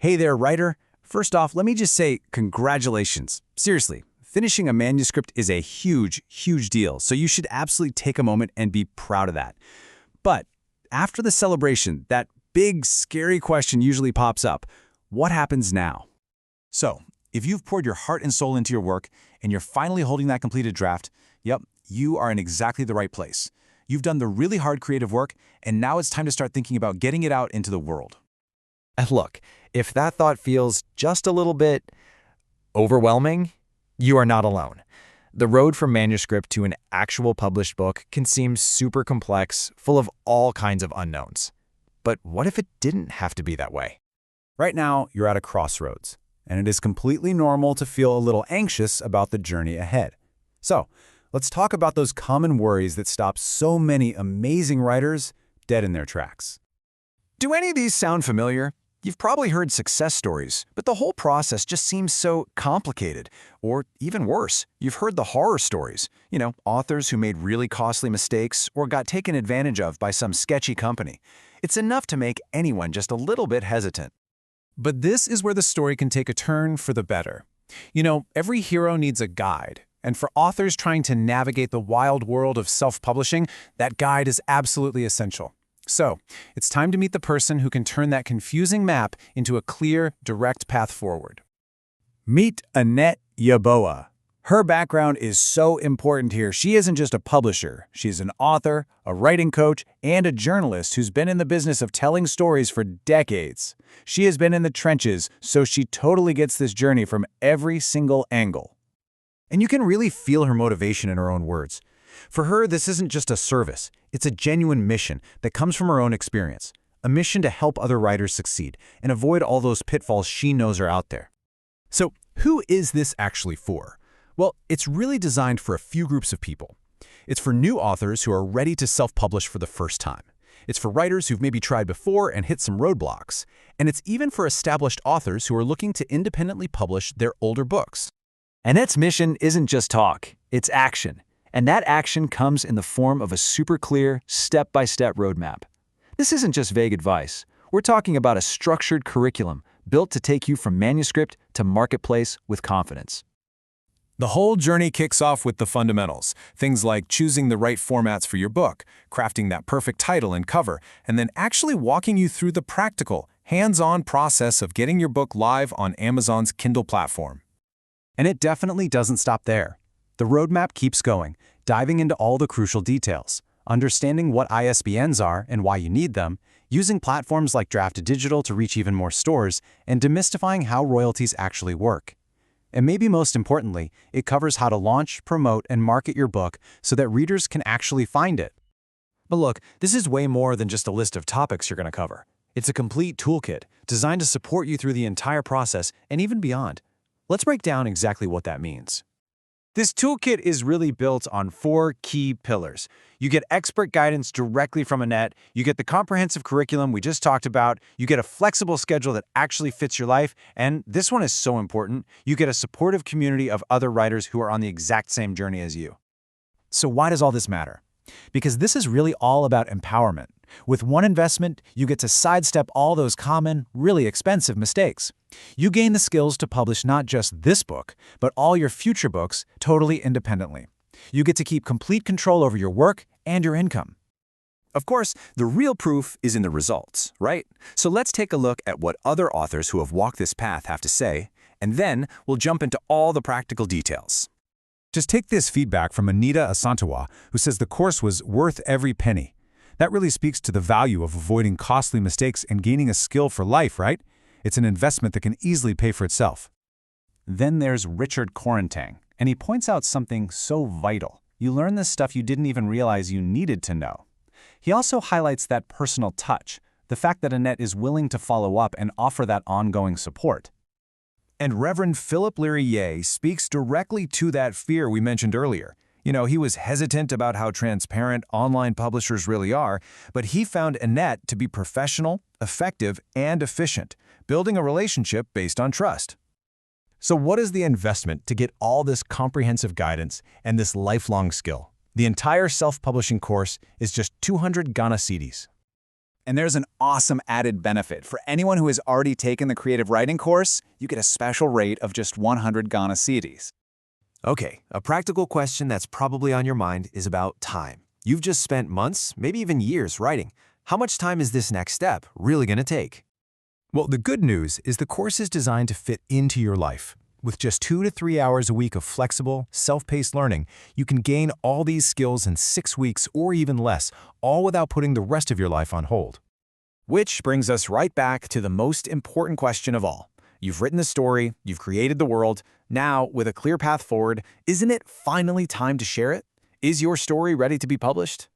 Hey there, writer. First off, let me just say congratulations. Seriously, finishing a manuscript is a huge, huge deal, so you should absolutely take a moment and be proud of that. But after the celebration, that big, scary question usually pops up. What happens now? So, if you've poured your heart and soul into your work and you're finally holding that completed draft, yep, you are in exactly the right place. You've done the really hard creative work, and now it's time to start thinking about getting it out into the world. And look, if that thought feels just a little bit overwhelming, you are not alone. The road from manuscript to an actual published book can seem super complex, full of all kinds of unknowns. But what if it didn't have to be that way? Right now, you're at a crossroads, and it is completely normal to feel a little anxious about the journey ahead. So, let's talk about those common worries that stop so many amazing writers dead in their tracks. Do any of these sound familiar? You've probably heard success stories, but the whole process just seems so complicated. Or even worse, you've heard the horror stories. Authors who made really costly mistakes or got taken advantage of by some sketchy company. It's enough to make anyone just a little bit hesitant. But this is where the story can take a turn for the better. Every hero needs a guide. And for authors trying to navigate the wild world of self-publishing, that guide is absolutely essential. So, it's time to meet the person who can turn that confusing map into a clear, direct path forward. Meet Annette Yeboah. Her background is so important here. She isn't just a publisher. She's an author, a writing coach, and a journalist who's been in the business of telling stories for decades. She has been in the trenches, so she totally gets this journey from every single angle. And you can really feel her motivation in her own words. For her, this isn't just a service. It's a genuine mission that comes from her own experience. A mission to help other writers succeed and avoid all those pitfalls she knows are out there. So, who is this actually for? Well, it's really designed for a few groups of people. It's for new authors who are ready to self-publish for the first time. It's for writers who've maybe tried before and hit some roadblocks. And it's even for established authors who are looking to independently publish their older books. Annette's mission isn't just talk, it's action. And that action comes in the form of a super clear, step-by-step roadmap. This isn't just vague advice. We're talking about a structured curriculum built to take you from manuscript to marketplace with confidence. The whole journey kicks off with the fundamentals, things like choosing the right formats for your book, crafting that perfect title and cover, and then actually walking you through the practical, hands-on process of getting your book live on Amazon's Kindle platform. And it definitely doesn't stop there. The roadmap keeps going, diving into all the crucial details, understanding what ISBNs are and why you need them, using platforms like Draft Digital to reach even more stores, and demystifying how royalties actually work. And maybe most importantly, it covers how to launch, promote, and market your book so that readers can actually find it. But look, this is way more than just a list of topics you're going to cover. It's a complete toolkit designed to support you through the entire process and even beyond. Let's break down exactly what that means. This toolkit is really built on 4 key pillars. You get expert guidance directly from Annette, you get the comprehensive curriculum we just talked about, you get a flexible schedule that actually fits your life, and this one is so important, you get a supportive community of other writers who are on the exact same journey as you. So why does all this matter? Because this is really all about empowerment. With one investment, you get to sidestep all those common, really expensive mistakes. You gain the skills to publish not just this book, but all your future books totally independently. You get to keep complete control over your work and your income. Of course, the real proof is in the results, right? So let's take a look at what other authors who have walked this path have to say, and then we'll jump into all the practical details. Just take this feedback from Anita Asantawa, who says the course was worth every penny. That really speaks to the value of avoiding costly mistakes and gaining a skill for life, right? It's an investment that can easily pay for itself. Then there's Richard Corentang, and he points out something so vital. You learn this stuff you didn't even realize you needed to know. He also highlights that personal touch, the fact that Annette is willing to follow up and offer that ongoing support. And Reverend Philip Leary speaks directly to that fear we mentioned earlier. He was hesitant about how transparent online publishers really are, but he found Annette to be professional, effective, and efficient, building a relationship based on trust. So what is the investment to get all this comprehensive guidance and this lifelong skill? The entire self-publishing course is just 200 Ghana cedis. And there's an awesome added benefit. For anyone who has already taken the creative writing course, you get a special rate of just 100 Ghana cedis. Okay, a practical question that's probably on your mind is about time. You've just spent months, maybe even years writing. How much time is this next step really going to take? Well, the good news is the course is designed to fit into your life. With just 2 to 3 hours a week of flexible, self-paced learning, you can gain all these skills in 6 weeks or even less, all without putting the rest of your life on hold. Which brings us right back to the most important question of all. You've written the story, you've created the world. Now, with a clear path forward, isn't it finally time to share it? Is your story ready to be published?